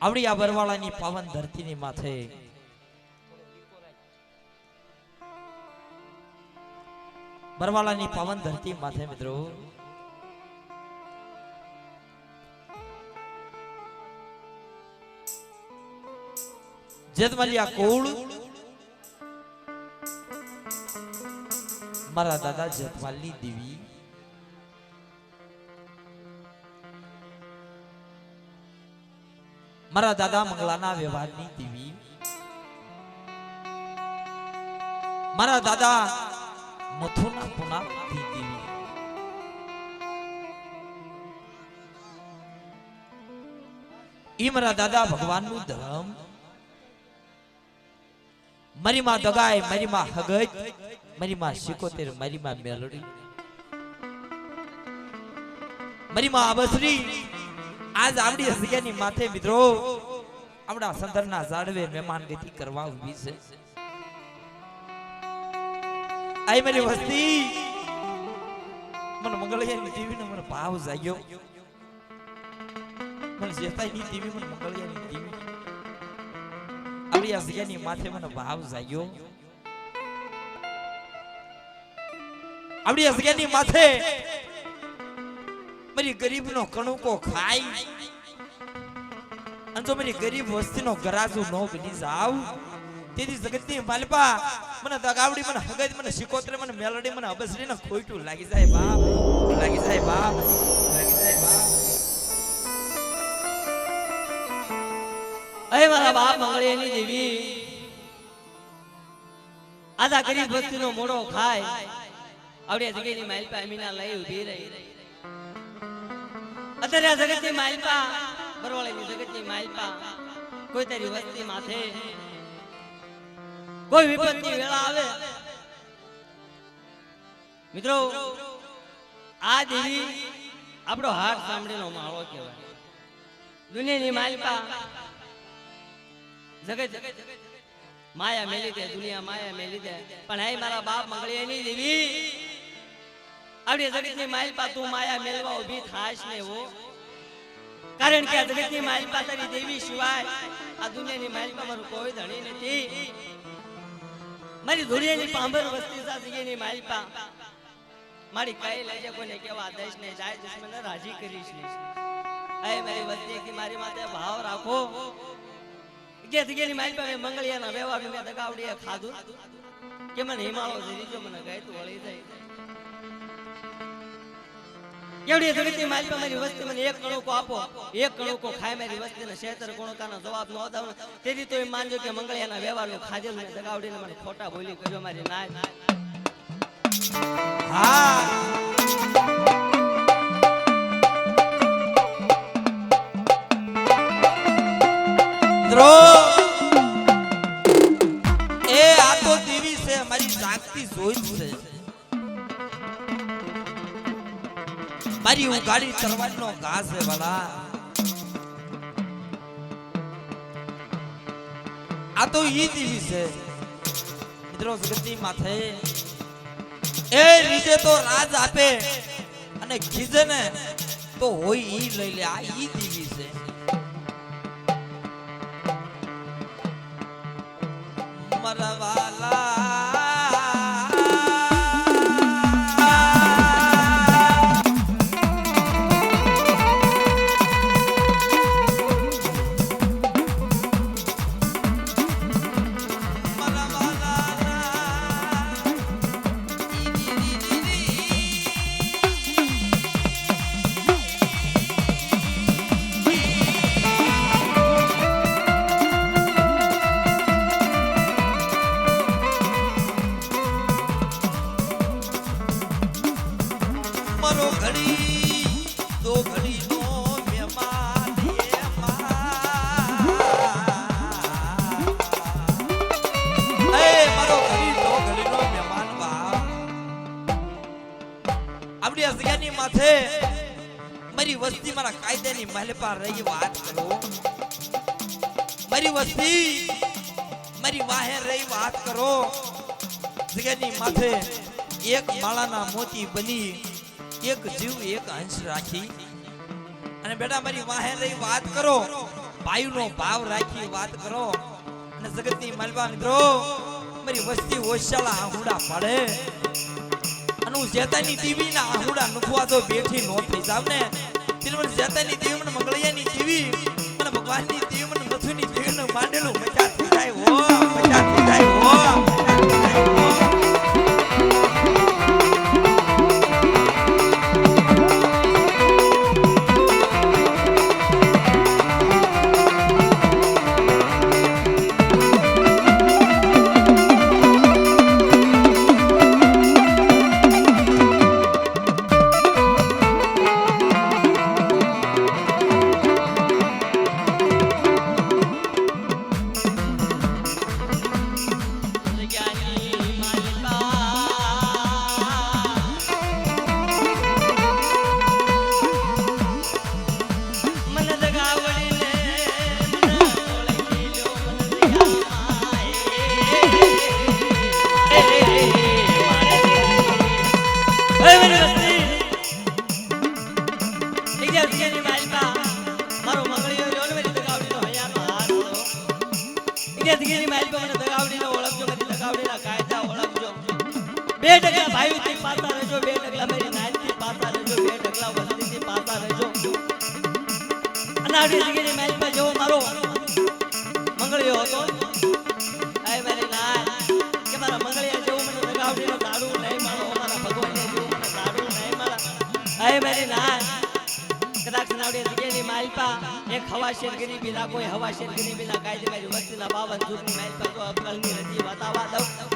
આવડી આ બરવાળાની પાવન ધરતીની માથે બરવાળાની પાવન ધરતી માથે મિત્રો જેતમાલિયા કુળ મારા દાદા જેતમાલની દેવી મારા દાદા મંગલાના વ્યવહારની દેવી મારા દાદા મથુના પુનાની દેવી ઈ મારા દાદા ભગવાનનું ધર્મ મારી માં દગાય મારી માં હગજ મારી માં શિકોતેર મારી માં મેલડી મારી માં અબસરી આજ આવડી જગ્યાની માથે મિત્રો આપણા સંદરના ઝાડવે મહેમાન ગતિ કરવા ઊભી છે આઈ મારી વસ્તી મને મંગળિયાની દેવીનો મને ભાવ જાગ્યો મને જેતાઈની દેવી મને મંગળિયાની દેવી આવડી જગ્યાની માથે મને ભાવ જાગ્યો આવડી જગ્યાની માથે મારી ગરીબનો કણુકો ખાઈ અને જો મારી ગરીબ વસ્તીનો ગરાજુ નો બની જાવ તેથી જગતની માલપા મને દગાવડી મને હગજ મને શિકોત્રે મને મેલડી મને અબસરી ને ખોઈટું લાગી જાય બાપ લાગી જાય બાપ લાગી જાય બાપ અરે મારા બાપ મંગળિયાની દેવી આજા ગરીબ વસ્તીનો મોડો ખાય આવડે જગ્યાની માલપા અમીના લઈ ઊભી રહી અત્યારે આ જગતની માલપા બરવાળાની જગતની માલપા કોઈ તારી વસ્તી માથે કોઈ વિપત્તિ વેળા આવે મિત્રો આ દેવી આપણો હાથ સાંભળીનો માળો કહેવાય દુનિયાની માલપા જગત માયા મેલી દે દુનિયા માયા મેલી દે પણ હે મારા બાપ મંગળિયાની દેવી આવડી જગતની માલપા તું માયા મેલવા ઊભી થાશ ને હો કારણ કે આ જગતની માલપા તારી દેવી સિવાય આ દુનિયાની માલપા મારું કોઈ ધણી નથી મારી દુનિયાની પાંભર વસ્તી સાથેની માલપા મારી કઈ લેજે કોઈને કેવા દેશ ને જાય દુશ્મનને રાજી કરીશ ને એ મારી વસ્તી કે મારી માથે ભાવ રાખો જે જગ્યાની માલપા મેં મંગળિયાના વ્યવહારનું મેં દગાવડીએ ખાધું કે મને હિમાળો જરીજો મને ગાયતું વળી જાય એવડી જગતની માલપા મારી વસ્તી મને એક કણોકો આપો એક કણોકો ખાય મારી વસ્તીને શેતર કોણકાનો જવાબ ન દઉં તેથી તો એ માનજો કે મંગળિયાના વ્યવહારનું ખાધેલું મેં દગાવડીને મને ખોટા બોલી કરજો મારી નાય હા મિત્રો એ આ તો દેવી છે મારી જાગતી જોઈ છે મારી ઉગાડી તરવારનો ઘાસ છે વાલા આ તો ઈ દેવી છે મિત્રો જગતની માથે એ રીજે તો રાજ આપે અને ખીજે ને તો હોય ઈ લઈ લે આ ઈ દેવી છે મરવાલા મારી વસ્તી મારા કાયદાની માલપા રહી વાત કરો મારી વસ્તી મારી વાહે રહી વાત કરો જગ્યાની માથે એક માળાના મોતી બની એક જીવ એક હંસ રાખી અને બેટા મારી વાહે રહી વાત કરો ભાઈનો ભાવ રાખી વાત કરો અને જગતની માલવા મિત્રો મારી વસ્તી ઓશાળા આહુડા પડે અને હું જેતાની ટીવી ના આહુડા નુખવા તો બેઠી નો થઈ જાવ ને તિલવન જેતાની ટીવી મને મંગળિયાની ટીવી અને ભગવાનની ટીવી મને નથુની ટીવી ને માંડેલું મજા થઈ જાય હો મજા થઈ જાય હો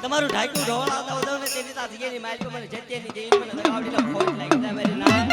તમારું ઢાકું ઢોળા દઉં ને તેની સાથે મારી મને જત્યાની જેવી મને લગાવડીને ખોટ લાગી જાય મારી ના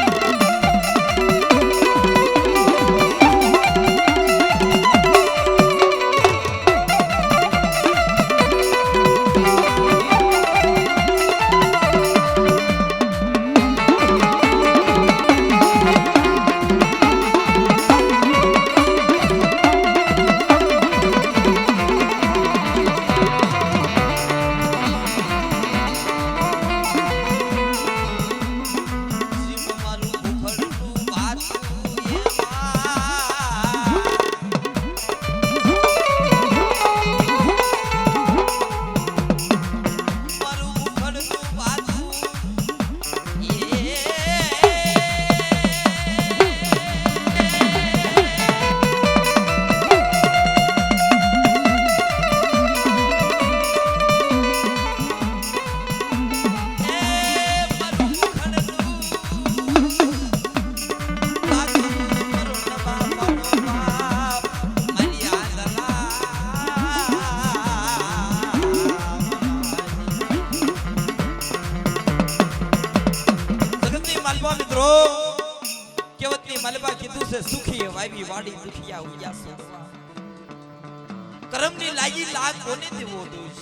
કરમની લાગી લાગ કોને દેવો દોષ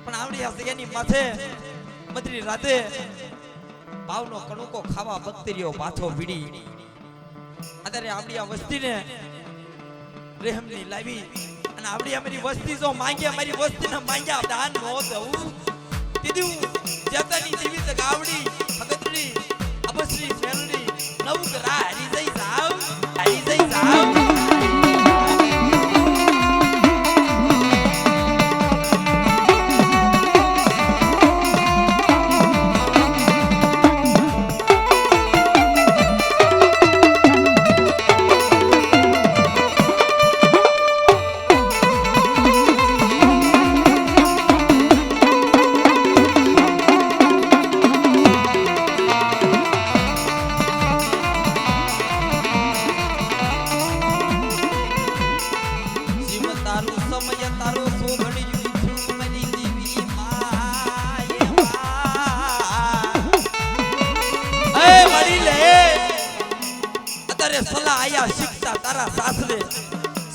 પણ આવડી આ જગ્યાની માથે મધરી રાતે ભાવનો કણુકો ખાવા બક્તરીઓ પાછો ભીડી અત્યારે આપણી આ વસ્તીને રહેમની લાવી અને આપણી અમારી વસ્તી જો માંગ્યા મારી વસ્તીને માંગ્યા દાન નો દઉં દીધું જેતાની દેવી તક આવડી ભગતરી અબશ્રી મેલડી નવું કરા હરી જઈ જાવ હરી જઈ જાવ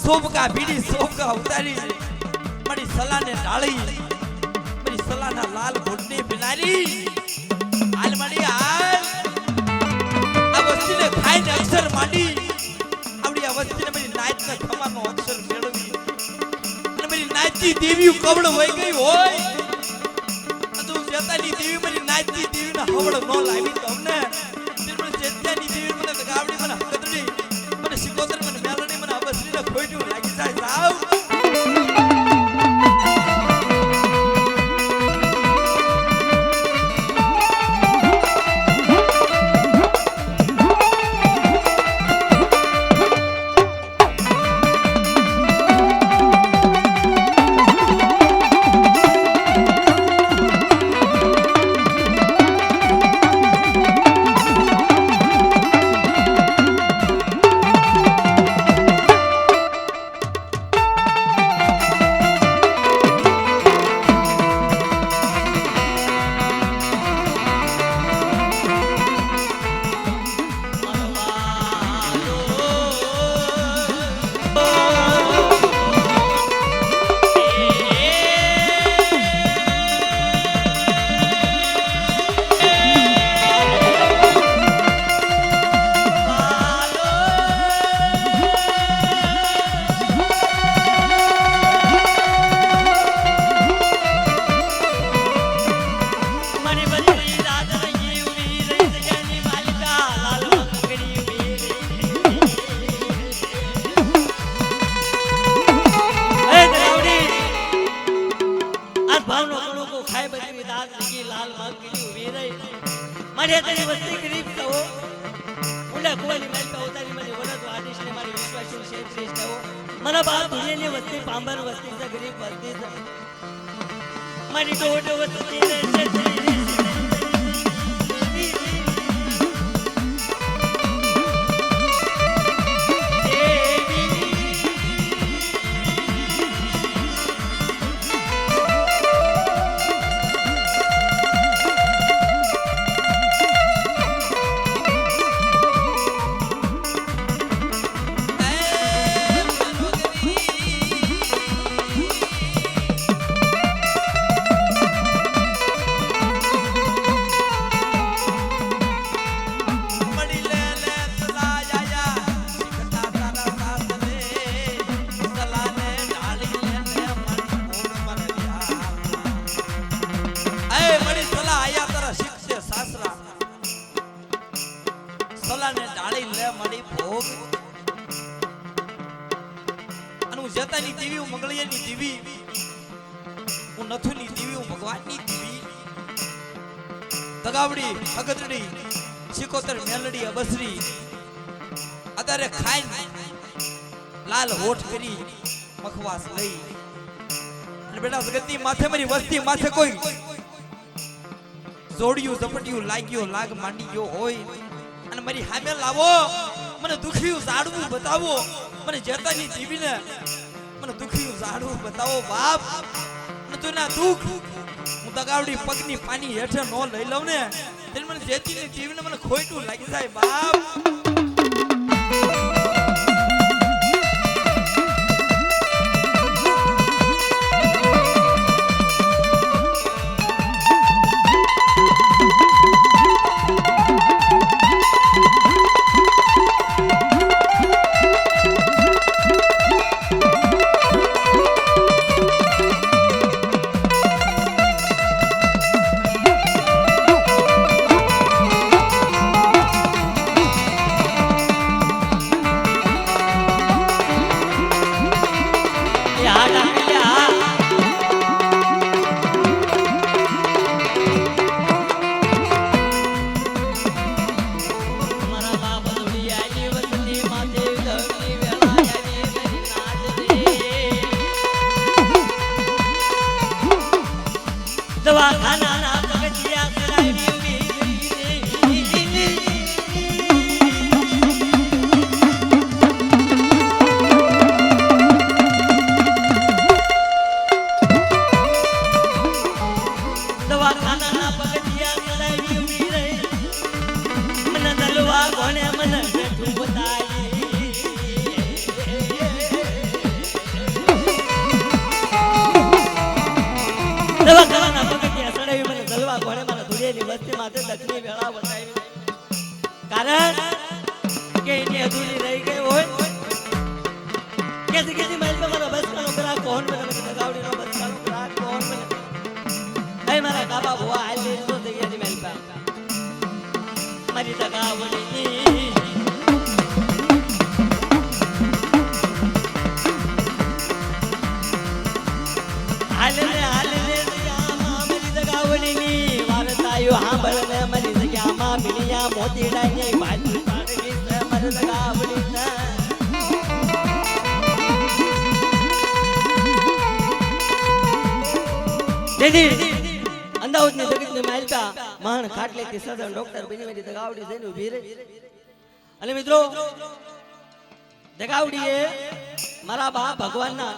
સોબકા બીડી સોબકા ઉતારી મારી સલાને ડાળી મારી સલાના લાલ ઘોટને બિનારી હાલ મારી હાલ આ વસ્તીને ખાઈને અક્ષર માંડી આવડી આ વસ્તીને મારી નાયતના ખમાનો અક્ષર મેળવી અને મારી નાયતી દેવી કવળ હોય ગઈ હોય તું જેતાની દેવી મારી નાયતી દેવીના હવળ નો લાવી તમને જેતાની દેવી મને ગાવડી મને હકદડી મને સિકોતર મને મેલડી દાગ લગી લાલ માગ કરી ઉભી રહી મારે તેની વસ્તી ગરીબ તો ઉડા કુવાની મેલ પે ઉતારી મને વરદ વાડીશ ને મારી વિશ્વાસી ક્ષેત્રીશ ને મને બાપ દુનિયાની વસ્તી પાંબર વસ્તી છે ગરીબ વસ્તી છે મારી ડોડ વસ્તી ને ક્ષેત્રી જતાની દેવી હું મંગળિયાની દેવી હું નથુની દેવી હું ભગવાનની દેવી તગાવડી અગદડી સિકોતર મેલડી અબસરી અત્યારે ખાઈ લાલ હોઠ કરી મખવાસ લઈ અને બેટા જગતની માથે મારી વસ્તી માથે કોઈ જોડિયું ઝપટિયું લાગ્યો લાગ માંડી ગયો હોય અને મારી સામે લાવો મને દુખિયું ઝાડવું બતાવો મને જતાની દેવીને મને દુખિયું ઝાડવું બતાવો બાપ મને તું ના દુખ હું તગાવડી પગની પાણી હેઠે નો લઈ લઉં ને તેને મને જેતીની દેવીને મને ખોટું લાગી જાય બાપ કારણ કે એની અધૂરી રહી ગઈ હોય કે જગ્યાથી મારી પર મારો બસ કાનો ગ્રાહક કોણ બને તગાવડીનો બસ કાનો ગ્રાહક કોણ બને એ મારા કાબા ભુવા હાલ દે તો જગ્યાથી મારી પર મારી તગાવડી હાલ રે મારી તગાવડીની વારતાયો સાંભળને મારી જગ્યામાં મિલિયા મોતી ડાઈ ભાજી પાડવી છે મારી તગાવડી દેદી અંદાજની જગતની માલકા મહાન ખાટલેથી સદન ડોક્ટર બની મેરી તગાવડી જઈને ઊભી રહી અને મિત્રો તગાવડીએ મારા બા ભગવાનના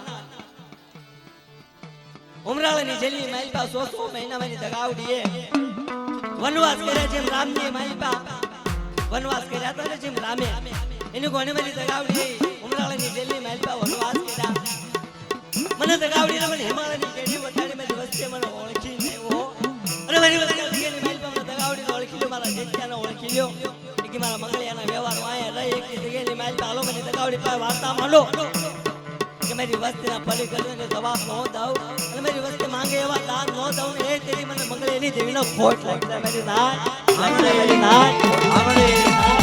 ઉમરાળાની જેલની માલકા 100 મહિનામાંની તગાવડીએ વનવાસ કર્યા જેમ રામજી માલકા વનવાસ કર્યા તો જેમ રામે એની કોને મારી તગાવડી ઉમરાળાની જેલની માલકા વનવાસ કર્યા મને તગાવડીને મને હિમાલયની કેડી વટાડી મેં વસ્તે મને ઓળખી લેવો અને મારી તગાવડીની માલકા મને તગાવડીને ઓળખી લ્યો મારા જેઠિયાને ઓળખી લ્યો કે મારા મંગળિયાના વ્યવહાર વાયા રહી એક જગ્યાની માલકા હાલો મને તગાવડી પાસે વાર્તા માંડો કે મારી વસ્તીના પડી કરીને જવાબ ન દઉં અને મારી વસ્તી માંગે એવા દાન ન દઉં એ તેરી મને મંગળીની દેવીનો ખોટ લાગતા મારી નાય મારી નાય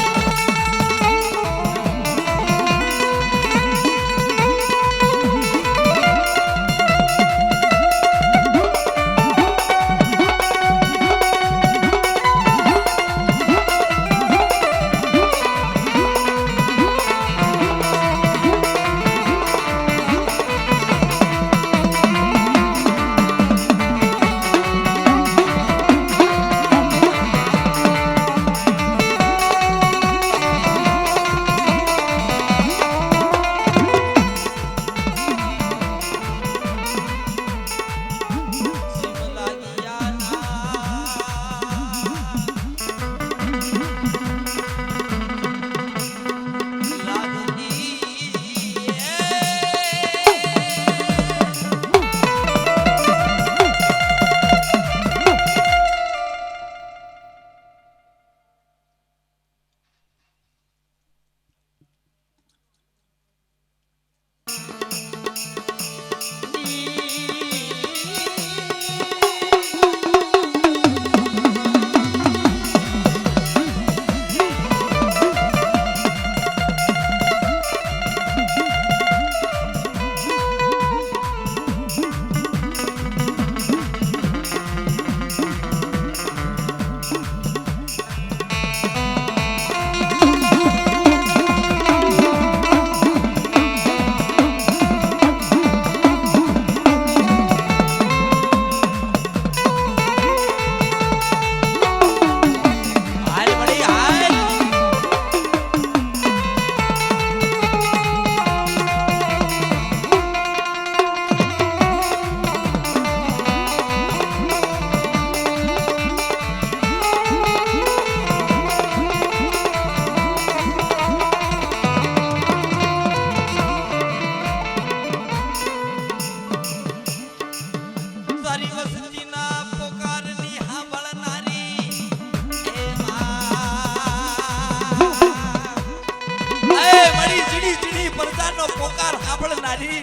પોકાર સાંભળનારી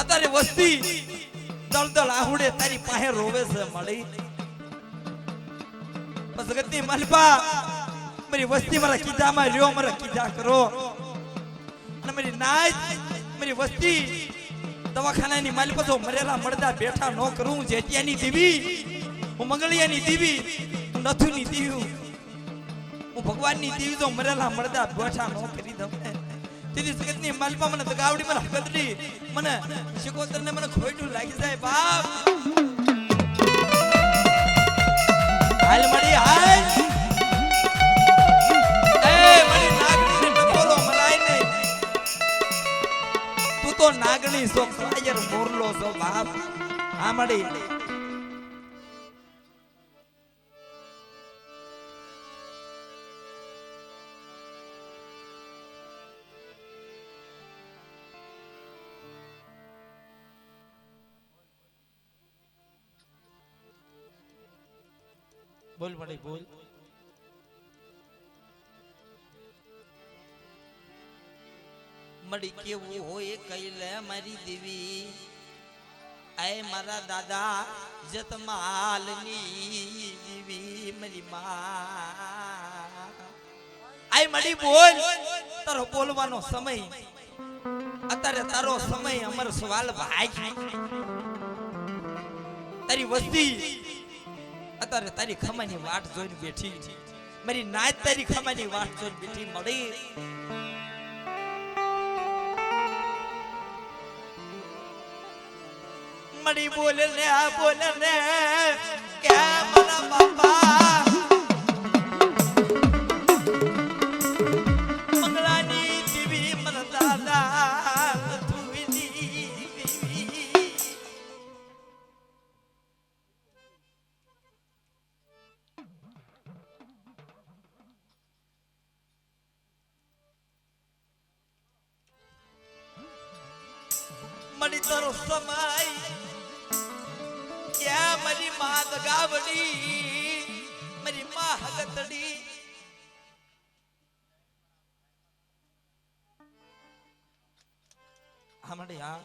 અત્યારે વસ્તી દળદળ આહુડે તારી પાસે રોવે છે મળી. જગતની માલપા મારી વસ્તી મારા કીધામાં રહ્યો, મારા કીધા કરો. અને મારી નાચ મારી વસ્તી દવાખાનાની માલપા તો મરેલા મળદા બેઠા ન કરું. જેટિયાની દેવી હું, મંગળિયાની દેવી હું, નથુની દેવી હું, ભગવાનની દેવી તો મરેલા મળદા બેઠા ન કરી દઉં. તેથી જગતની માલપા મને દગાવડી મને હકદડી મને શિકોતર ને મને ખોટું લાગી જાય બાપ. હાલ મળી હાલ એ મળી નાગણી ને બોલો મરાય નહીં. તું તો નાગણી સો કાયર મોરલો છો બાપ. હા મળી બોલ મળી બોલ. મળી કેવું હોય કઈ લે મારી દેવી. આય મારા દાદા જતમાલની દેવી મારી માં. આય મળી બોલ. તારો બોલવાનો સમય અત્યારે તારો સમય અમર સવાલ ભાઈ. તારી વસ્તી અત્યારે તારી ખમાની વાટ જોઈને બેઠી. મારી નાચ તારી ખમાની વાટ જોઈને બેઠી મળી. મળી બોલે ને આ બોલે ને કે મારા બાપા મંગળાની દેવી મારા દાદા નથુની દેવી. મળી તારો સમય ક્યાં મારી માં દગાવડી મારી માં હગતડી. હા મળી હા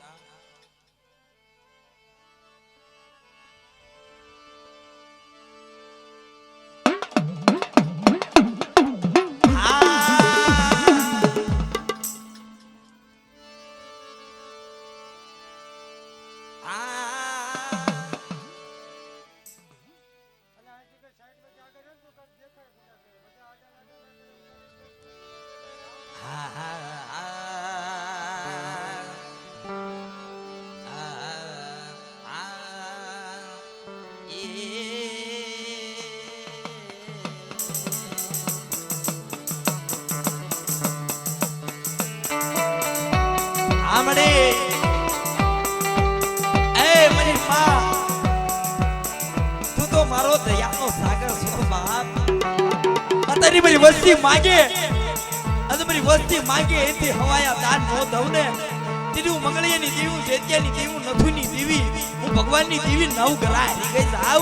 તારી મારી વસ્તી માંગે અને મારી વસ્તી માંગે એથી હવાયા દાન નો દઉં ને. તેરી હું મંગળિયાની દેવી હું, જેતિયાની દેવી હું, નથુની દેવી હું, ભગવાનની દેવી નવ ગ્રહ હરી ગઈ જાવ.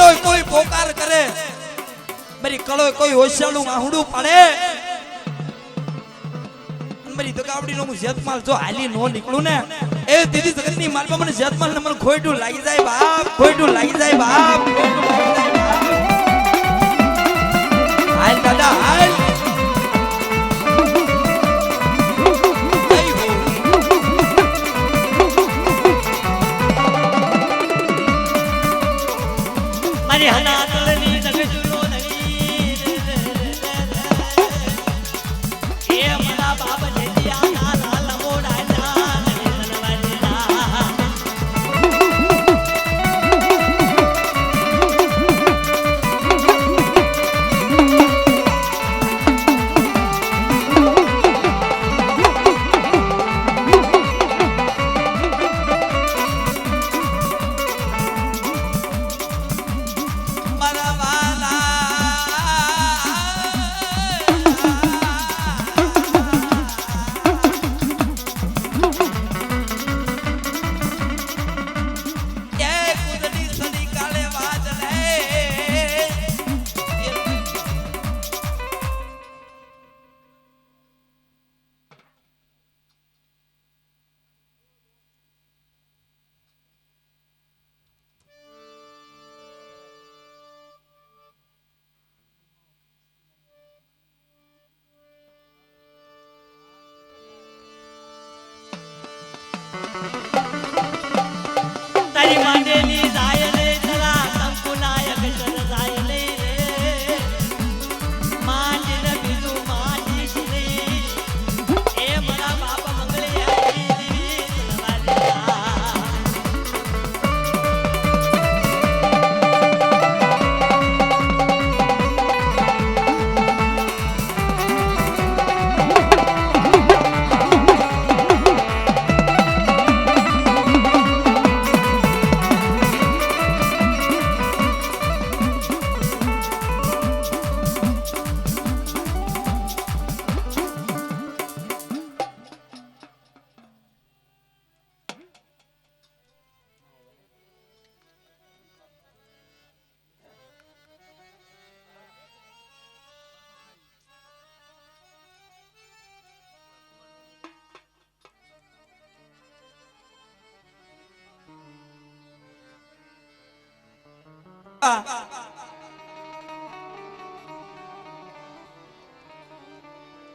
વીણો કોઈ પોકાર કરે, મારી કળો કોઈ હોશિયાળું આહુડું પાડે, મારી દગાવડી નો હું જેતમાલ જો હાલી નો નીકળું ને એ દીદી જગતની માલમાં મને જેતમાલ ને મને ખોઈટું લાગી જાય બાપ, ખોઈટું લાગી જાય બાપ, હાલ દાદા હાલ. મારી હના તલની જગજુલો ધણી એ મના બાપ જેતિયા ના લાલ મોડા જા નવી તલવારીના તારી માંડેલી જાય લે તલા કંકુનાયક જન જાય લે માંડીને બીજું માંડીશ રે એ મના બાપ મંગળે આવી દીવી તલવારીના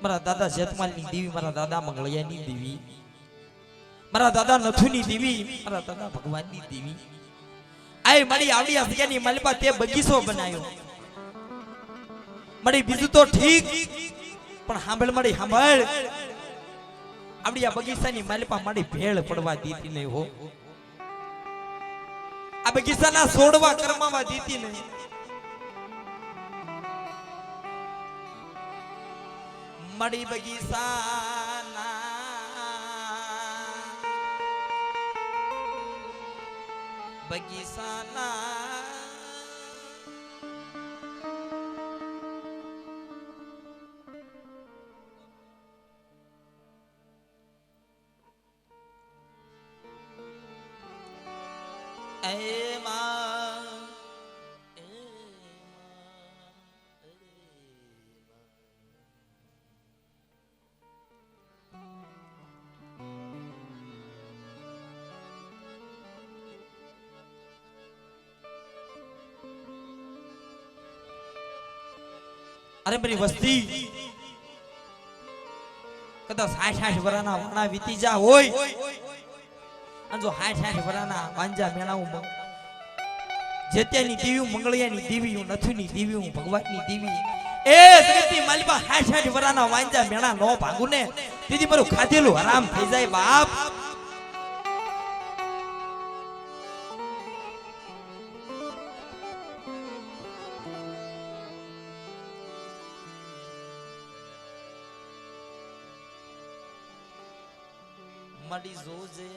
મારા દાદા જેતમાલની દેવી, મારા દાદા મંગળિયાની દેવી, મારા દાદા નથુની દેવી, મારા દાદા ભગવાનની દેવી, આય મારી આવડી જગ્યાની માલપા તે બગીચો બનાવ્યો. મારી બીજું તો ઠીક પણ સાંભળ મારી સાંભળ, આવડી આ બગીચાની માલપા મારી ભેળ પડવા દીધી નહીં હો, આ બગીચાના છોડવા કરમાવા દીધી નહીં. મડી બગીચાના અરે મારી વસ્તી કદાચ 60 વર્ષના વાણા વીતી જા હોય અને જો 60 વર્ષના વાંજા મેણાવું જેત્યાની દેવી, મંગળિયાની દેવી, નથુની દેવી, ભગવાનની દેવી, એ જગતની માલિકા 60 વર્ષના વાંજા મેણા નો ભાગું ને દીદી મારું ખાધેલું હરામ થઈ જાય બાપ. મડી જોજે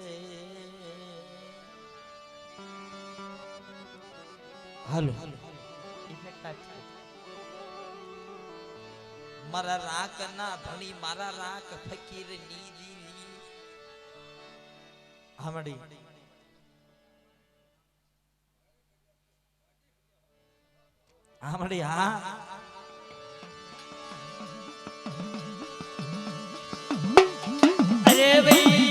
હાલો મારા રાક ના ધણી, મારા રાક ફકીર ની દીવી. હા મડી હા મળી હા અરે ભાઈ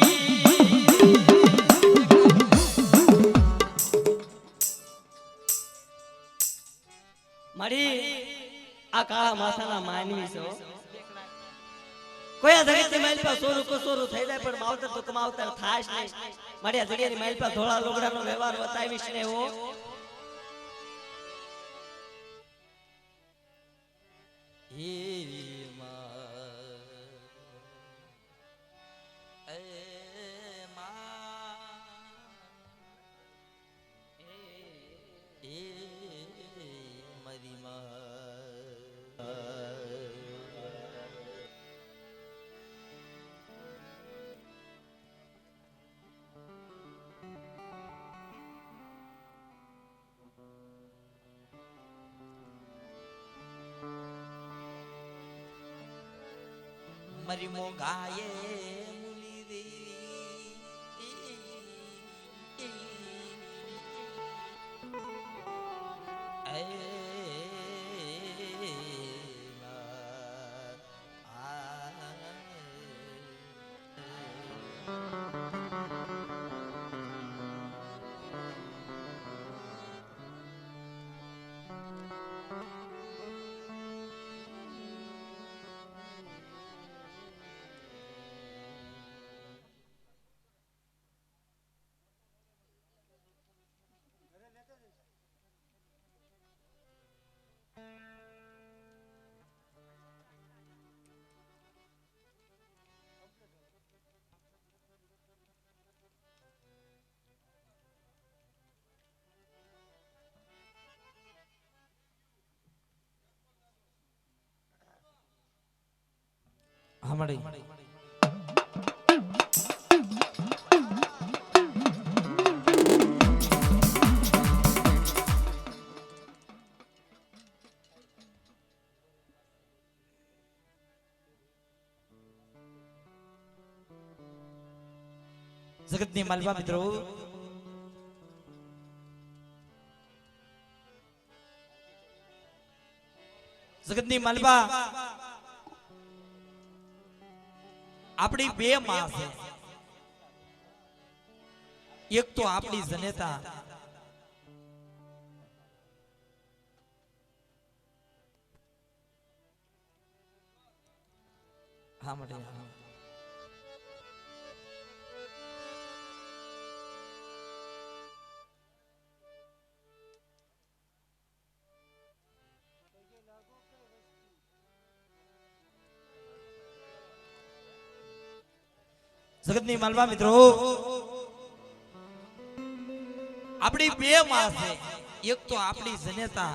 મારી આ કાળા માથાના માનવી છો કોઈ આ જગતની માઇલ પર સોરું કસોરું થઈ જાય પણ માવતર તો કમાવતર થાય જ નહીં મારી આ જગ્યાની માઇલ પર ધોળા લોગડાનો વ્યવહાર બતાવીશ ને એવો હે માં એ માં એ મારી માં મરી મોગાએ મુલી દેવી એ હમડી જગતની માલવા મિત્રો જગતની માલવા આપણી બે માં છે એક તો આપણી જનેતા હા માટે જગતની માલવા મિત્રો આપણી બે માં છે એક તો આપણી જનેતા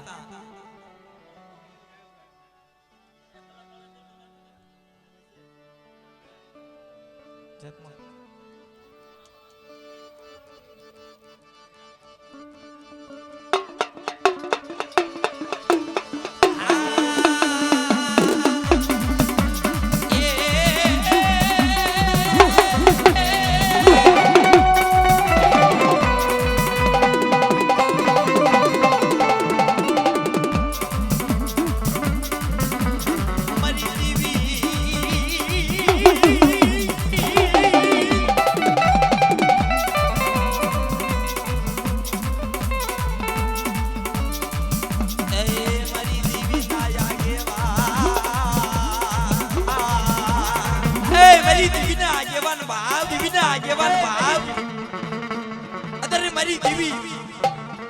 મારી દેવી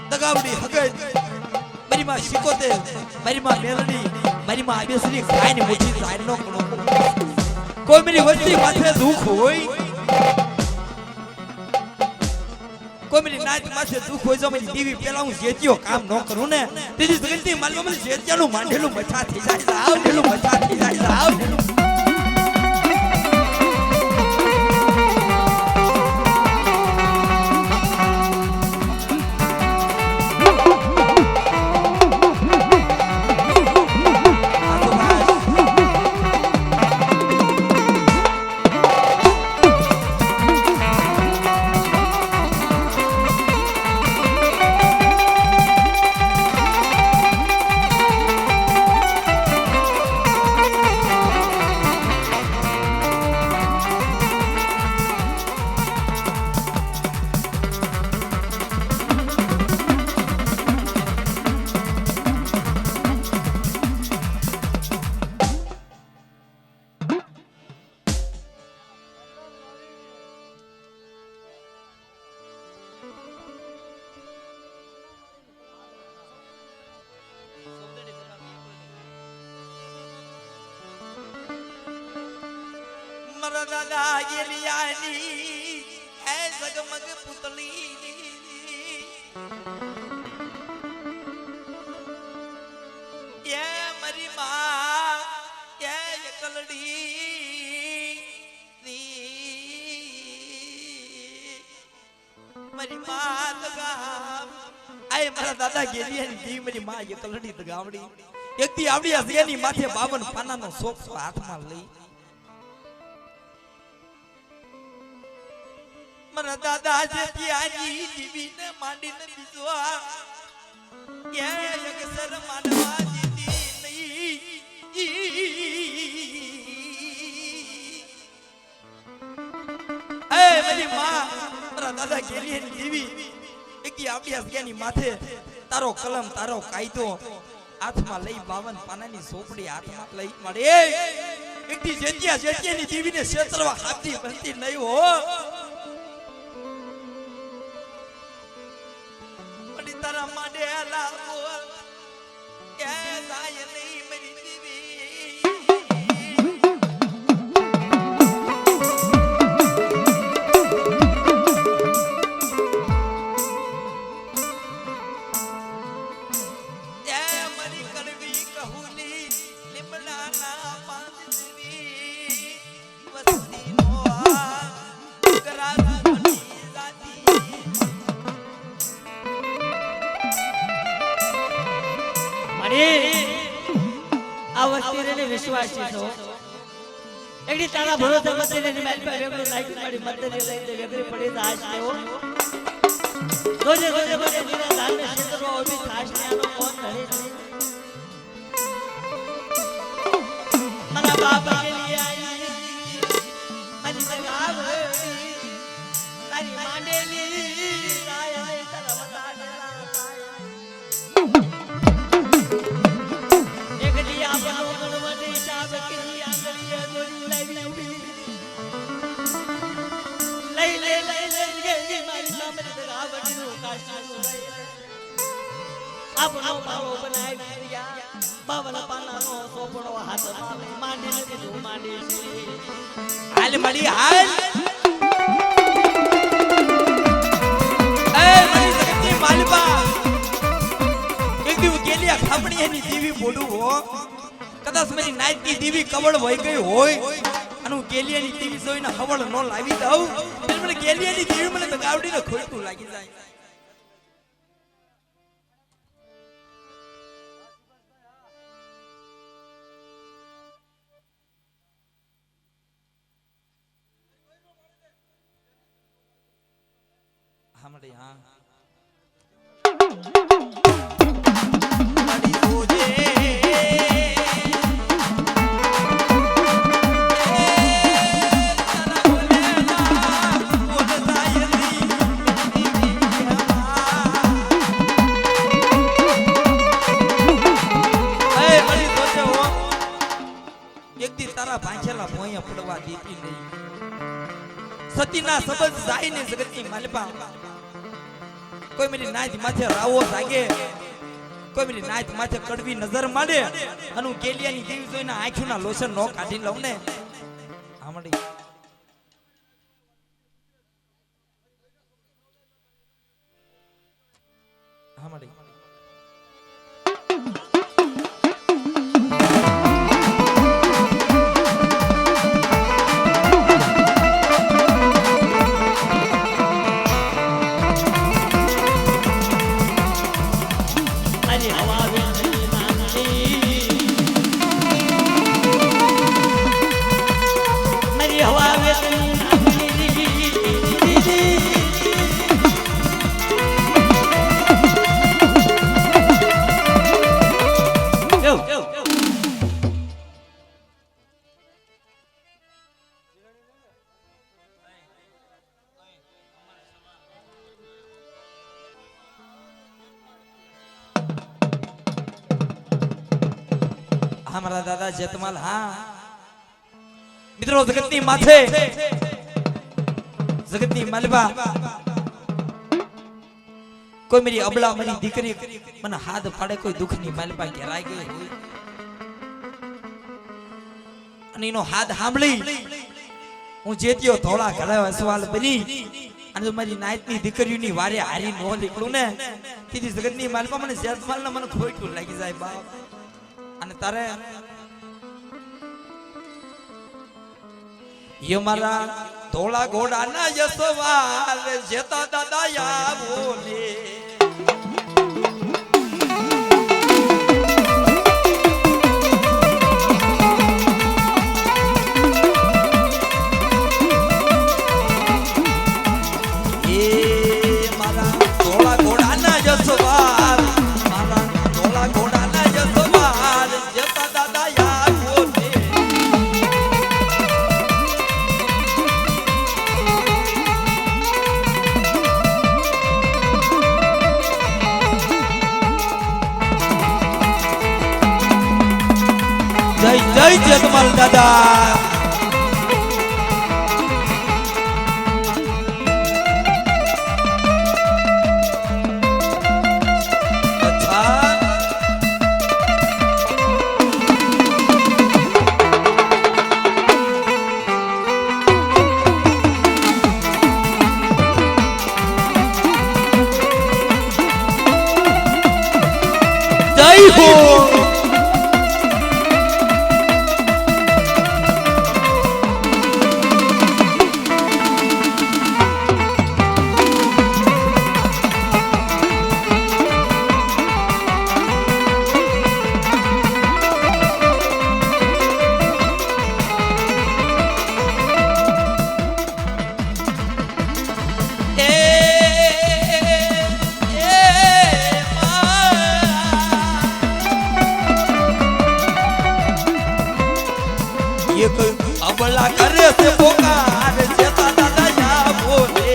દગાવડી હગજ મારી માં શિકોતે મારી માં મેલડી મારી માં આબેસરી ખાઈને મોટી સાઈડ નો કોઈ મારી વસ્તી માથે દુખ હોય કોઈ મારી નાચ માથે દુખ હોય જો મારી દેવી પેલા હું જેત્યો કામ ન કરું ને તેની જગતની માલવા મને જેત્યાનું માંડેલું મઠા થઈ જાય આવ ઢેલું મઠા થઈ જાય આવ ઢેલું મારા દાદા ગેલિયાની એ જગમગ પુતળી એ મારી માં એ એકલડી મારી માં તગામ આય મારા દાદા ગેલિયાની દી મારી માં એકલડી તગાવડી એકથી આવડી હસિયાની માથે 52 પાનાનો સોપસો હાથમાં લઈ મારા દાદા જે ત્યાંની દીવીને માંડીને બીજો એ એક સર માનવા દીધી નહીં એ મારી માં મારા દાદા ગેલિયાની દીવી એકથી આવડી હસિયાની માથે તારો કલમ તારો કાયદો હાથમાં લઈ 52 પાનાની સોપડી હાથમાં લઈ મળે એકથી જેતિયાની દીવીને ક્ષેત્રવા હાથી બનતી નહીં હો પડી તારા માટે લાગો કે જાય નહીં મારી દીવી વિશ્વાસી છો એકડી તારા ભરોસે મતને ની મેલ પર વેગળું નાખી મારી મતને લઈને વેગળી પડી દાસ કેવો રોજે રોજે મને નીરા ધાન ને ક્ષેત્રો ઓબી ખાસ ને આનો કોણ ધણી મારા બાપ કે લીએ આઈ મન સગાવ તારી માંડેલી આય તારા મતાડેલા એકડી આપનો આપણો પાવો બનાવી બાવન પાનાનો સોપડો હાથમાં માંડી નથી માંડી હાલ મળી હાલ એ મળી સકતી માલપા એક દી ગેલિયા ખાપણી એની દીવી બોડું હો કદાચ મારી નાઈટની દીવી કવળ હોય ગઈ હોય અને હું ગેલિયાની દીવી જોઈને હવળ નો લાવી દઉં એટલે મને ગેલિયાની દીવી મને તો ગાવડીને ખોટું લાગી જાય हमारे यहाँ ભાંચેલા ભોયા પડવા દેતી નહીં સતીના સબજ જાય ને જગતની માલપા કોઈ મારી નાથ માથે રાવો જાગે કોઈ મારી નાથ માથે કડવી નજર માંડે અને હું ગેલિયાની દેવી જોઈને આંખોના લોશન નો કાઢી લઉં ને આમડી આમડી हमारा दादा जतमाल हाँ मित्रों जगतनी माथे जगतनी मलबा कोई मेरी अबला मेरी दीकरी मन हाथ फाड़े कोई दुख नहीं मलबा घेराई गई हुई અને એનો હાથ સાંભળી હું જેતીઓ થોડા ઘરે અસવાલ બની અને જો મારી નાયતની દીકરીઓની વારે હારી નો નીકળું ને કીધી જગતની માલમાં મને શેતમાલને મને ખોટું લાગી જાય બાપ. અને તારે યો મારા ધોળા ઘોડાના યસવાલ જેતા દાદા આવો ને જય જય જગમાલ દાદા. જય હો અબલા કરે છે પોકાર જેતા દાદા આવો ને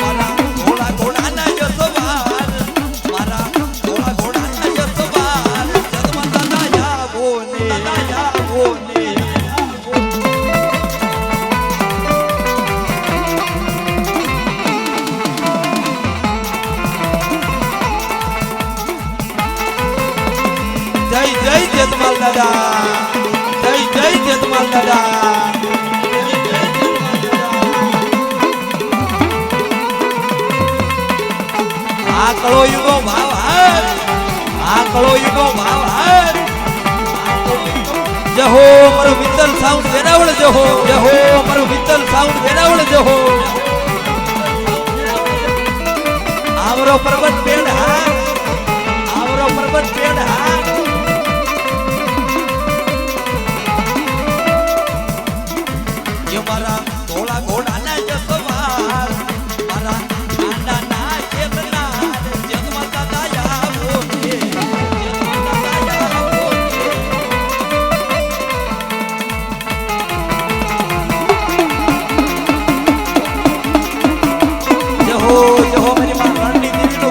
મારા ઘોડા ઘોડાના યસવાર મારા ઘોડા ઘોડાના યસવાર જગમા દાદા આવો ને દાદા આવો ને જય જય જેતમાલ દાદા. જય જય જેતમાલ દાદા. આકળો યુગો ભાવ હાર આકળો યુગો ભાવ હાર જહો મારો વિત્તલ સાઉન્ડ વેરાવળ જહો જહો મારો વિત્તલ સાઉન્ડ વેરાવળ જહો આવરો પર્વત પેડ હાર આવરો પર્વત પેડ હાર મારા ધોળા ઘોડાના યસવાર મારા નાના કેતના જગમા દાદા આવો ને જગમા દાદા આવો ને જહો જહો મારી માં રાણી દેવીનો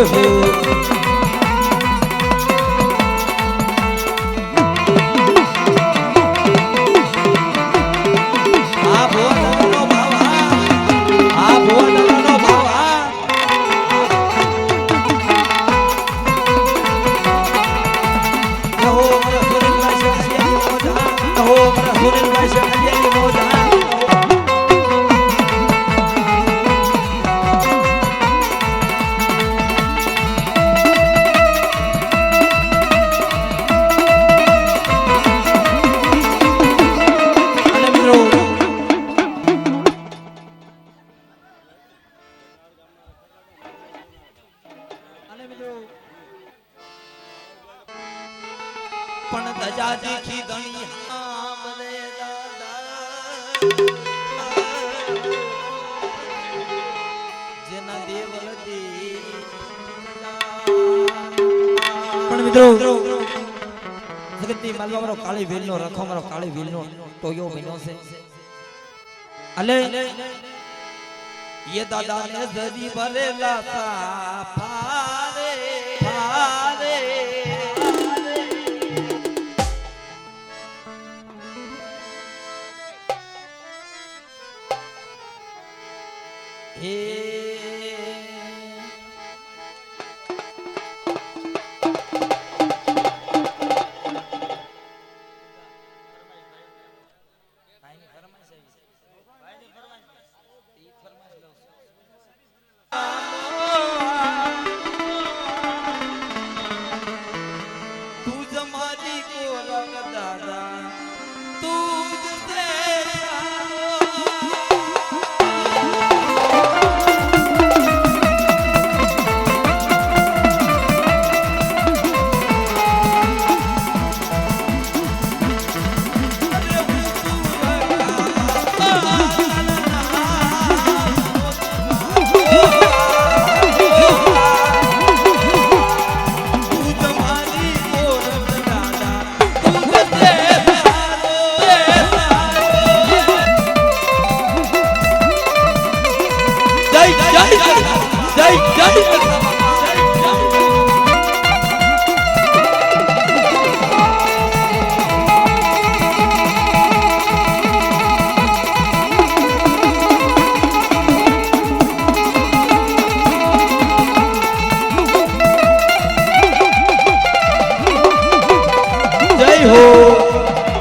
હો આ ભોળાનો ભાવા આ ભોળાનો ભાવા કહો મારા સુરેશભાઈ શેખલિયાની મોજા કહો મારા સુરેશભાઈ શેખલિયાની મોજા પણ દજા દીખી ધણી હામરે દાદા જેના દેવલ દી પણ મિત્રો જગતની માલવા મારો કાળી વેલનો રખો મારો કાળી વેલનો ટોયો મહિનો છે અલે ये दादा ने जरी भरेला था फारे फारे हे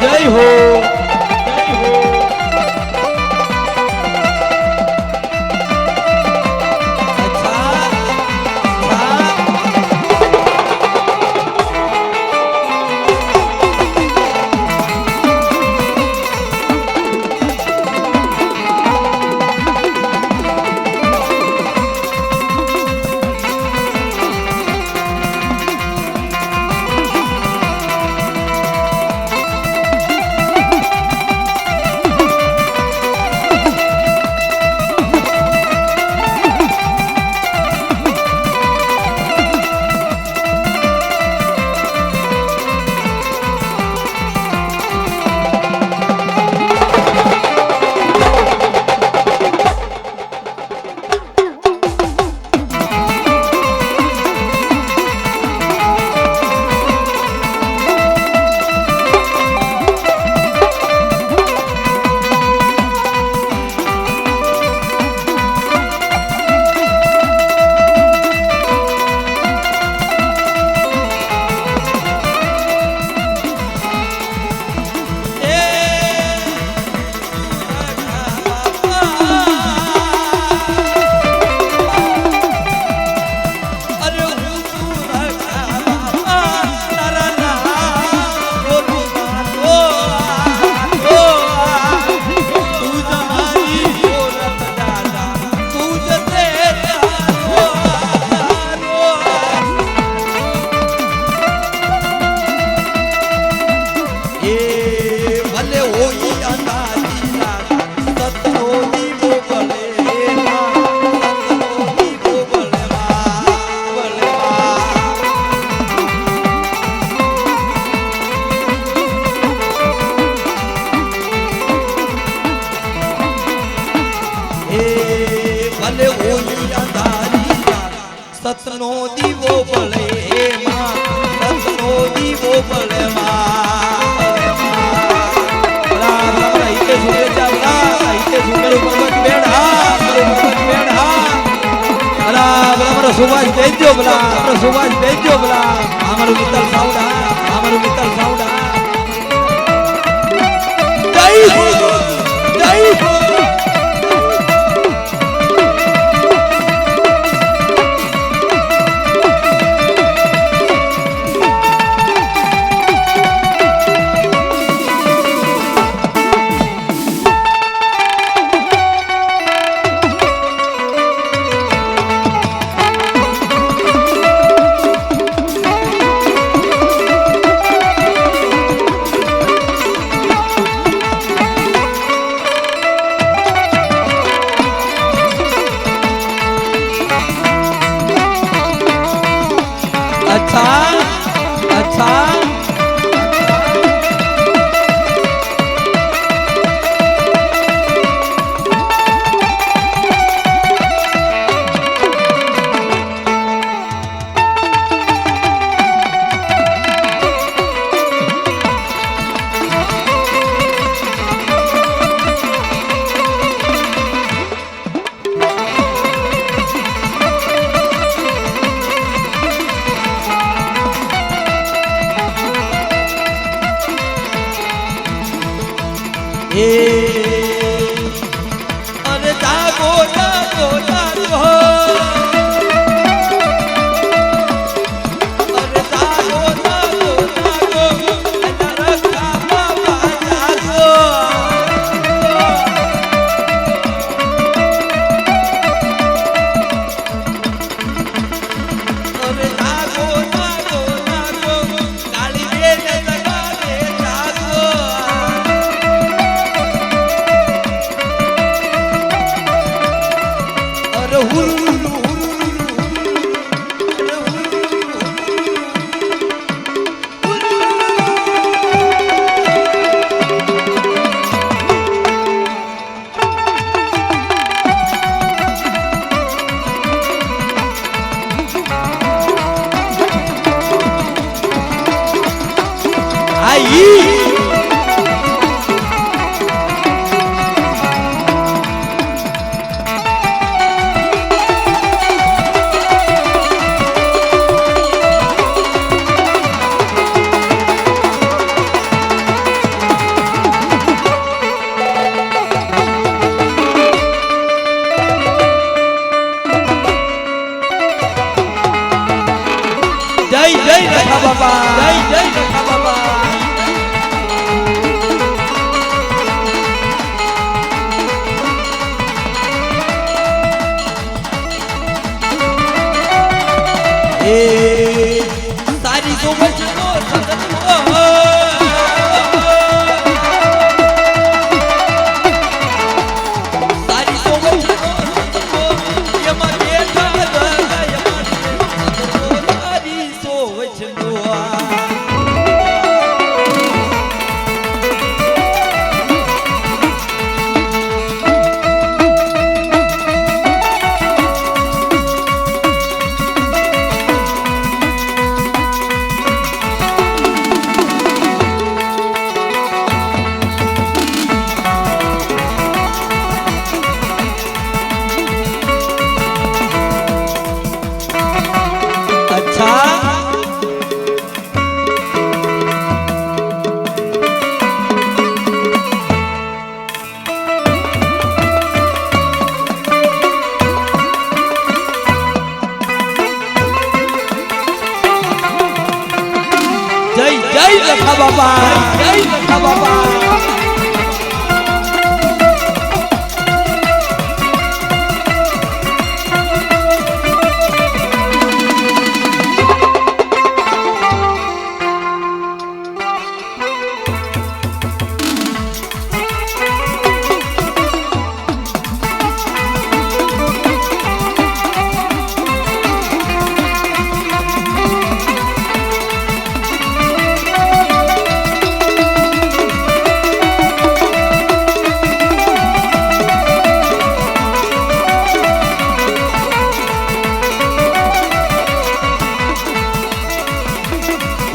जय हो સતનો દીવો બળે માં, સતનો દીવો બળે સુભાષ દેજો બલા, સુભાષ દેજો બલા, અમારું મિત્તલ સાવડા, અમારું મિત્તલ સાવડા. જય હો, જય હો. અરે જાગો જાગો જાગો, અરે જાગો જાગો જાગો, રખા બાબા જાગો. અરે જાગો જાગો જાગો, કાળી દે જગા દે જાગો. જય જય રખા બાબા, જય જય રખા બાબા. એ સારી સોબતનો સદનો, સારી સોબતનો સદનો, એમાં બેઠા જય રખા બાબા, જય રખા બાબા.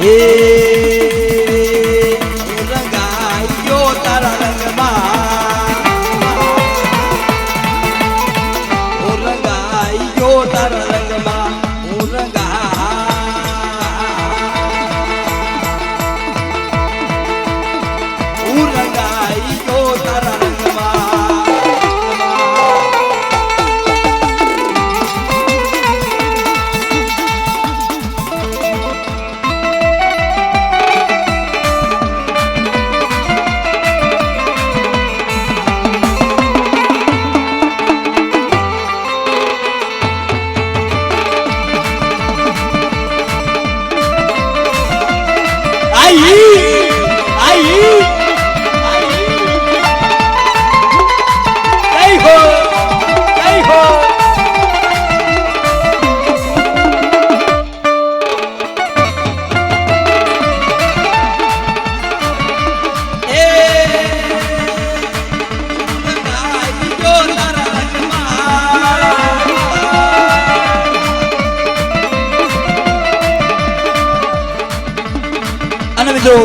એ રંગાયો તારા રંગમાં ઓ રંગાયો તારા રંગમાં હું રંગાયો તારા રંગમાં મિત્રો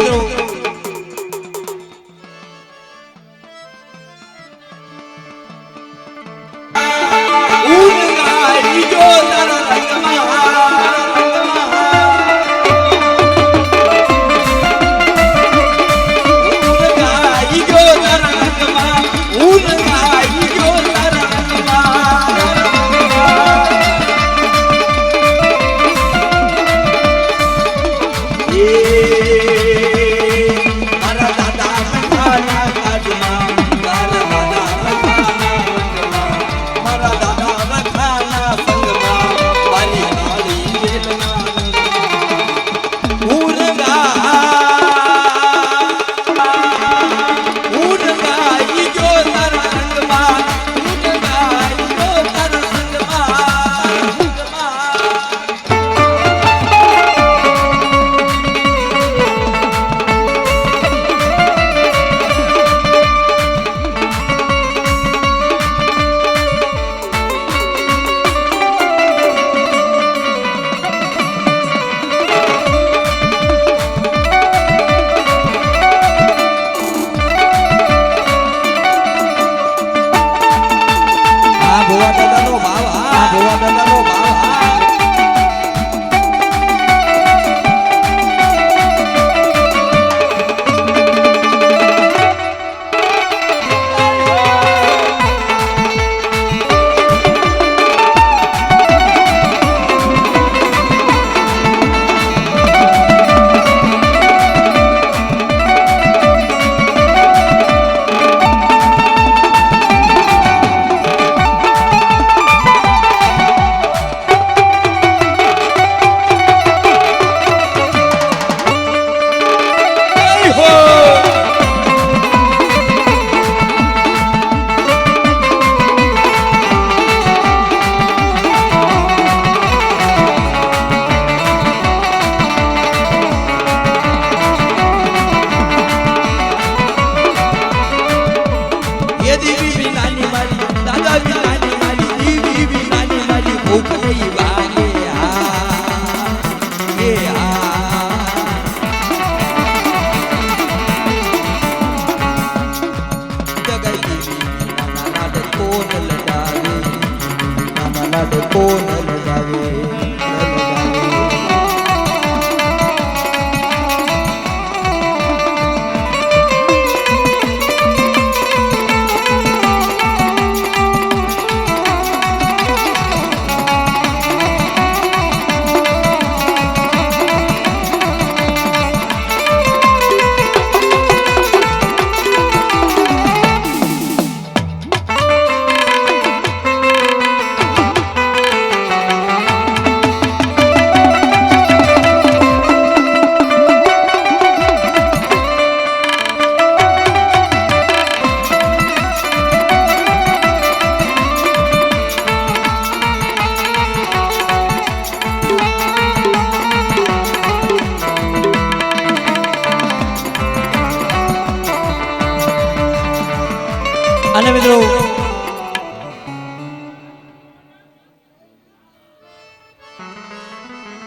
અને મિત્રો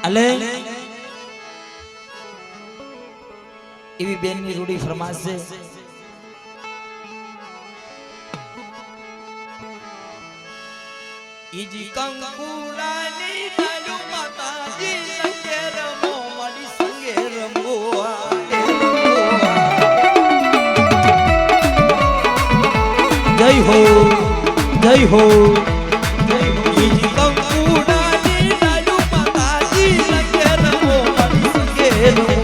અલે એવી બેનની રૂડી ફરમાશ છે. ઈજી કંકુડાની ડાળુ માતાજી સંગે રમો મારી સંગે રમો જય હો જય હો ઈજી કંકુડાની ડાળુ માતાજી સંગે રમો મારી સંગે રમો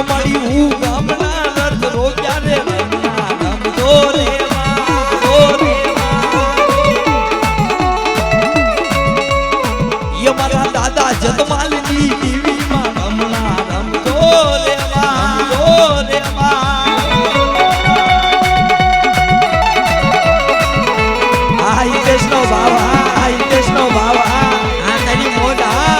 મારી હું ગામના રથ રોક્યા રે રમના રમતો રે મારા દાદા જતમાલની ટીવીમાં રમના રમતો રે આઈ દેશનો બાવા આઈ દેશનો બાવા આ તારી મોઢા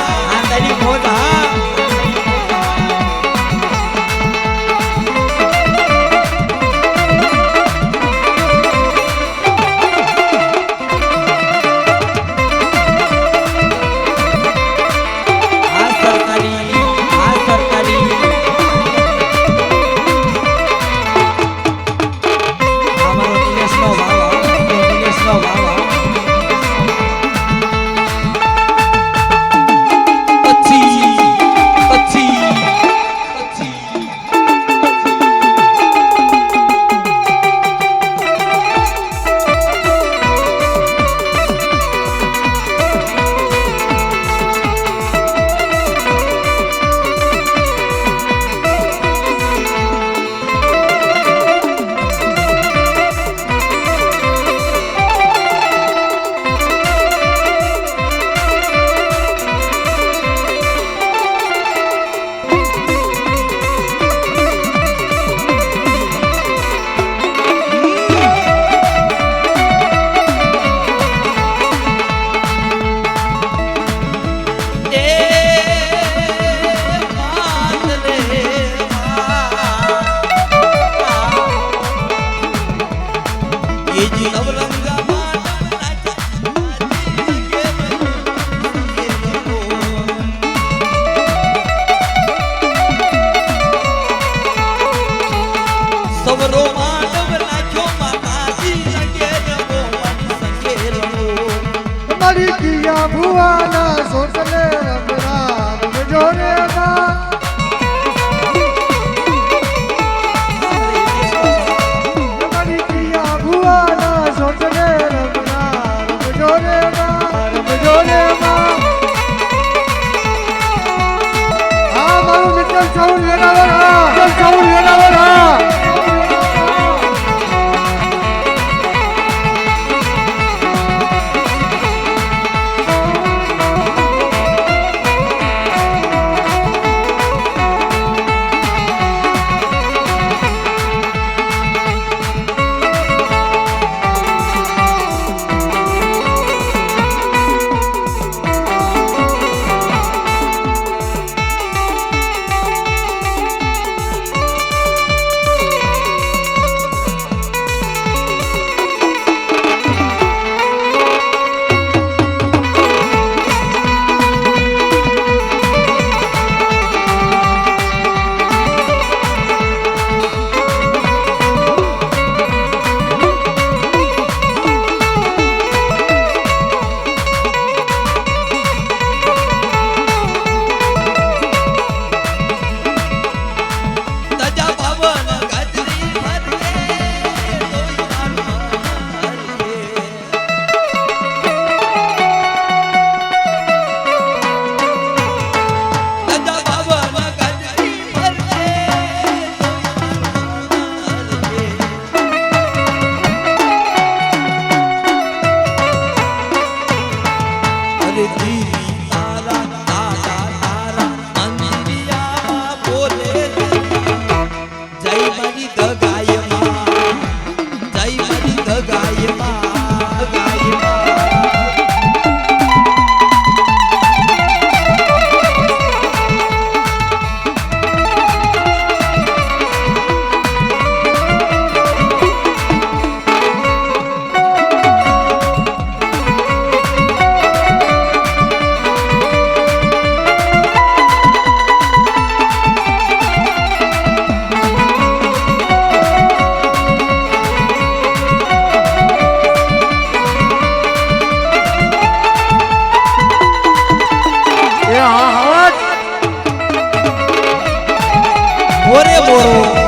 મોરો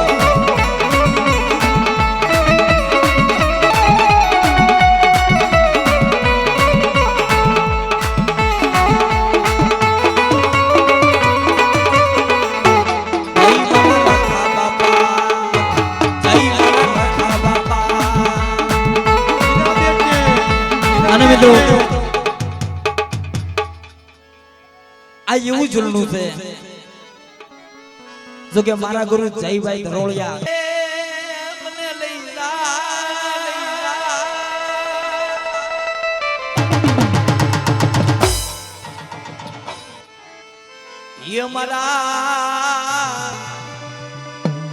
અને મિત્રો આ એવું ઝૂલનું છે જો કે મારા ગુરુ જયભાઈ ધરોળિયા મને લઈ જા મારા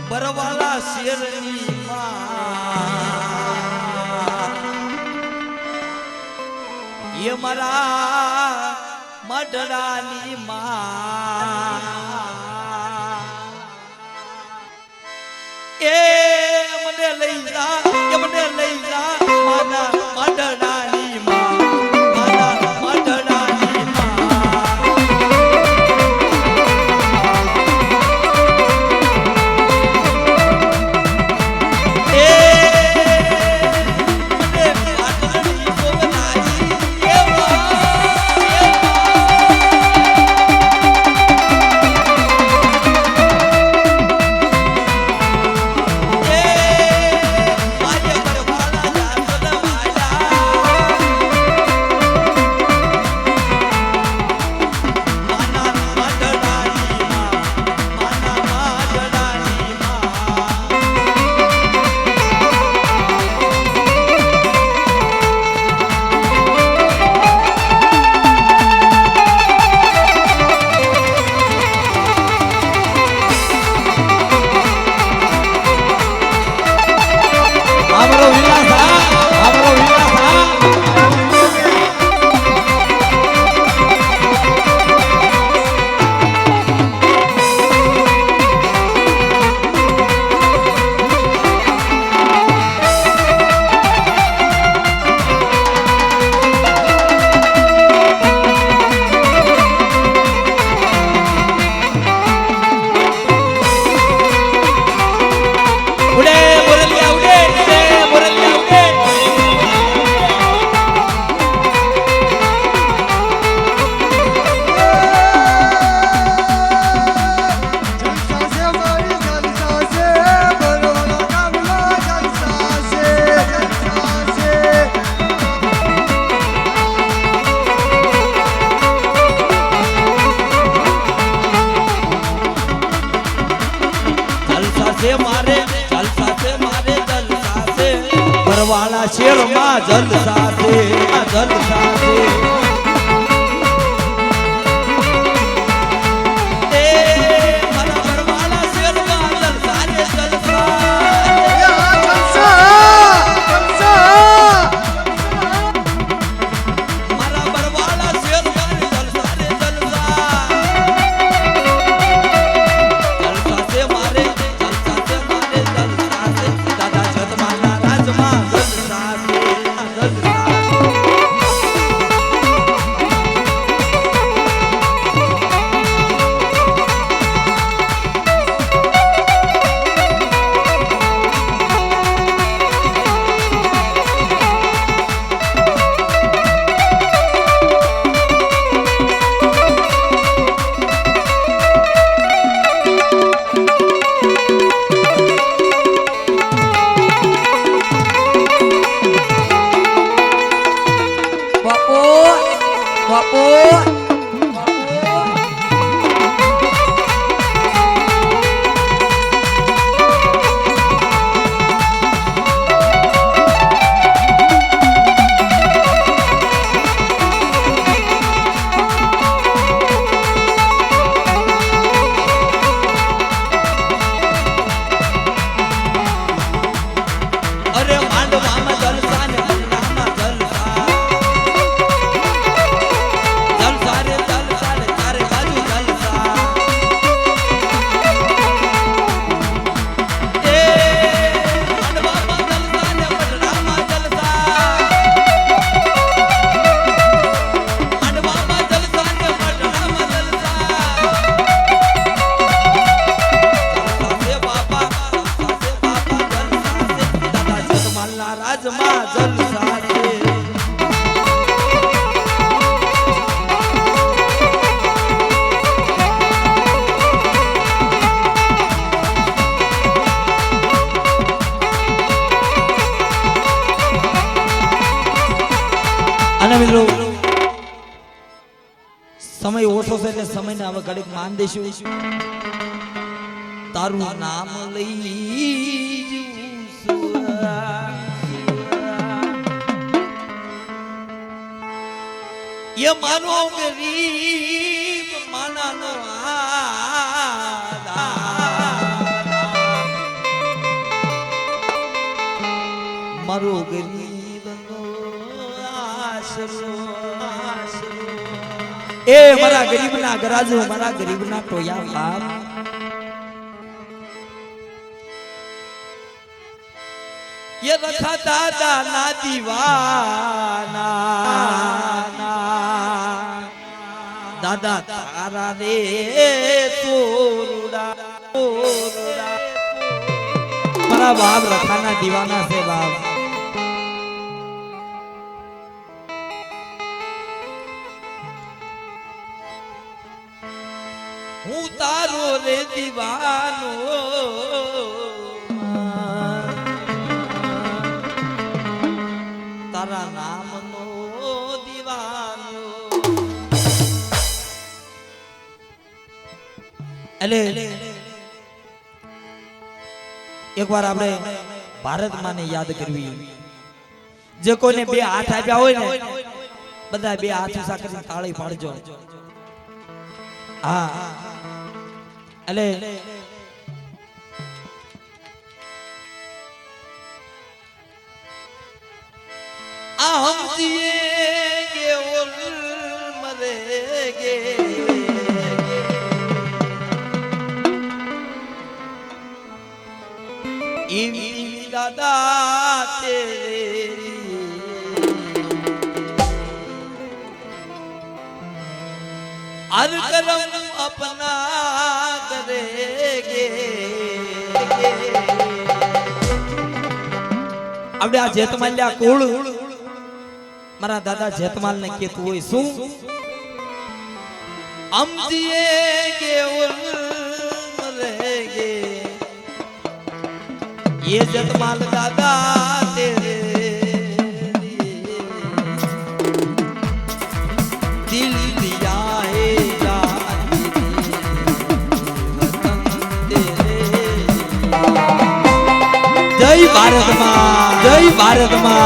બરવાલા શેરની માં મારા મઢડાની માં એ મને લઈ જા મારા મઢડાની માં મારા મઢડાની વાળા શેરમાં જલસા છે જલસા છે અને મિત્રો સમય ઓછો છે એટલે સમયને હવે ઘડીક માન દઈશું. તારું નામ લઈ ये मानो गरीब माना नो मारो गरीब नो आसरो ए मारा गरीब ना गराजो मारा गरीब ना टोया बाप ये रखा दादा ना दीवाना दादा तारा रे तोरुड़ा मारा बाप रखाना दीवाना से बाप हूँ तारो रे दीवानो તારા નામનો દીવાનો એટલે એકવાર આપણે ભારત માને યાદ કરવી જે કોઈને બે હાથ આપ્યા હોય ને બધા બે હાથ ઊંચા કરીને તાળી પાડજો હા એટલે हम जिएंगे और मरेंगे दादा तेरे हर करम अपना करेंगे આપણે આ જેતમાલ્યા કુળ મારા દાદા જેતમાલ ને કેતું હોય શું हम जिएंगे और मरेंगे ये जेतमाल दादा तेरे दिल दिया है जान वतन तेरे जय भारत मां जय भारत मां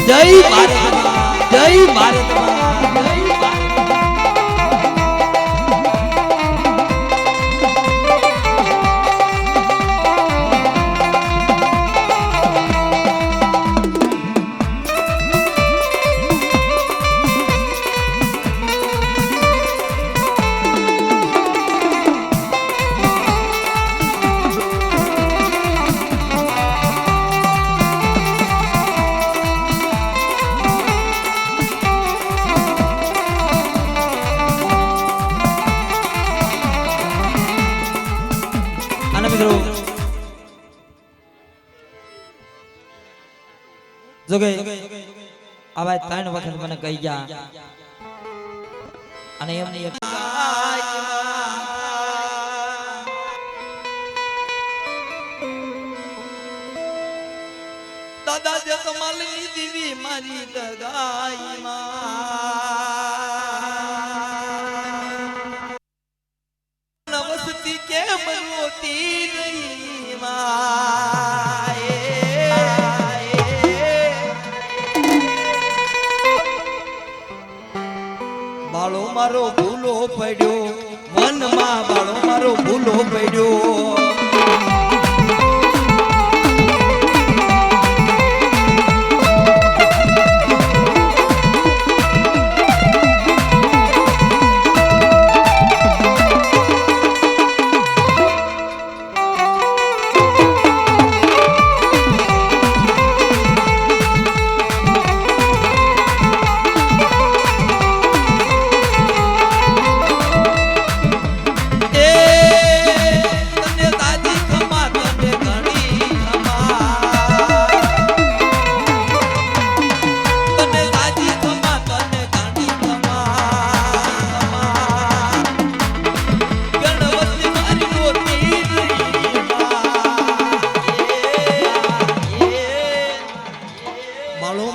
जय भारत जय भारत જોગે આવા ત્રણ વખત મને કહી ગયા અને એમની દાદા જેતમાલની દીવી મારી દગાઈમાં નવસતી કેમ રોતી રહી બાળો મારો ભૂલો પડ્યો, વનમાં બાળો મારો ભૂલો પડ્યો.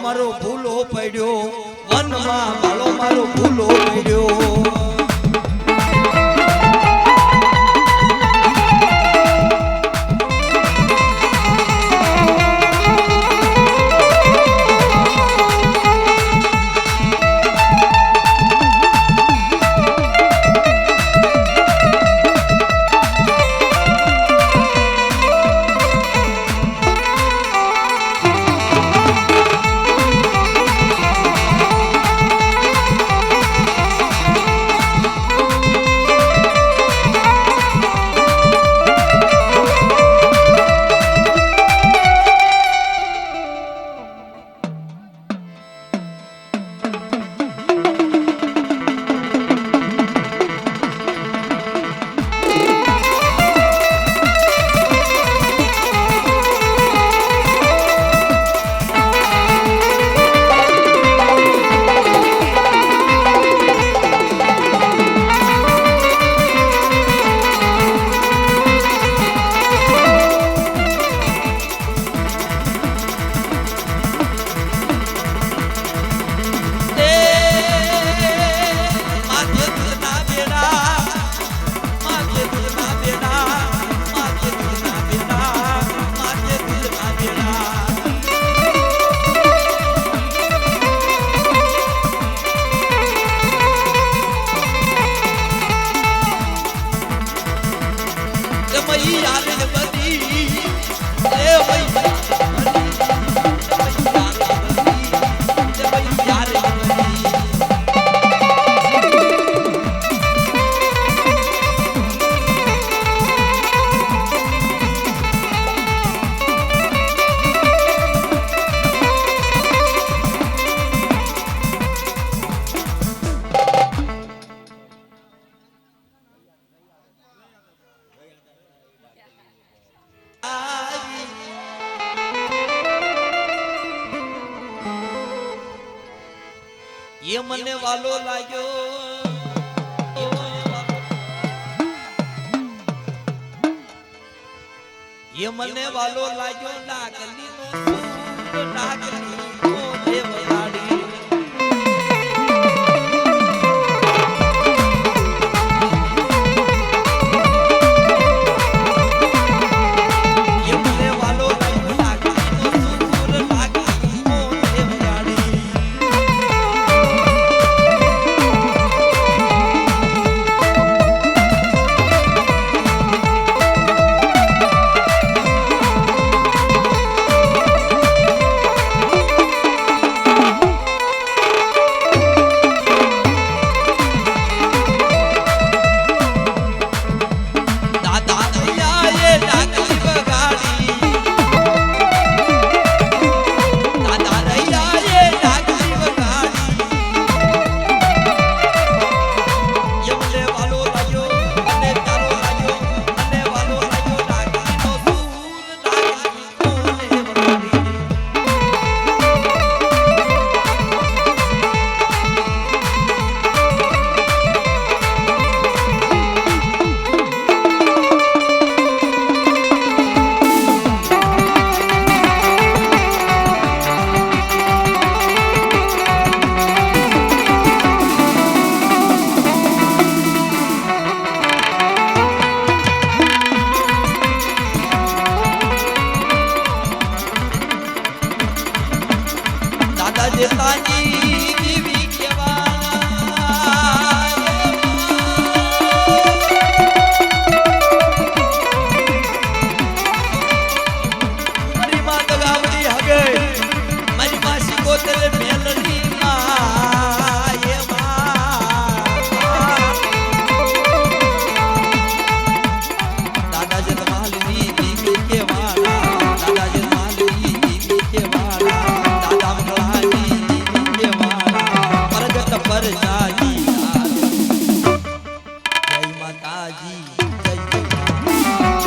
મારો ભૂલો પડ્યો, વનમાં બાળો મારો ભૂલો પડ્યો. એ મને વાલો લાગ્યો, એ મને વાલો લાગ્યો, નાગલી નો સૂર, નાગલી નો દેવલાડી. એ મને વાલો લાગ્યો, નાગલી નો સૂર, નાગલી નો દેવલાડી. દેતાની દેવી કેવા વરસાદી જય માતાજી જય જય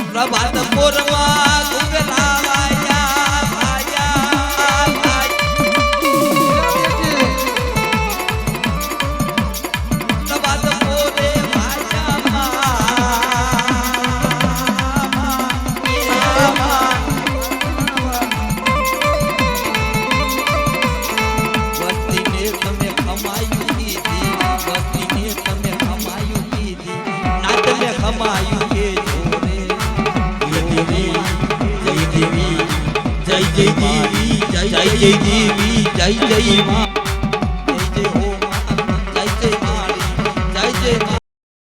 પ્રભાત પૂર્વા ગુગલા વાયા ભાયા પ્રભાત પૂરે વસ્તીને તમે ખમાયું કીધી વસ્તીને તમે ખમાયું કીધી નાતને ખમાયું કે જય દેવી જય જય દેવી જય જય દેવી જય જય મા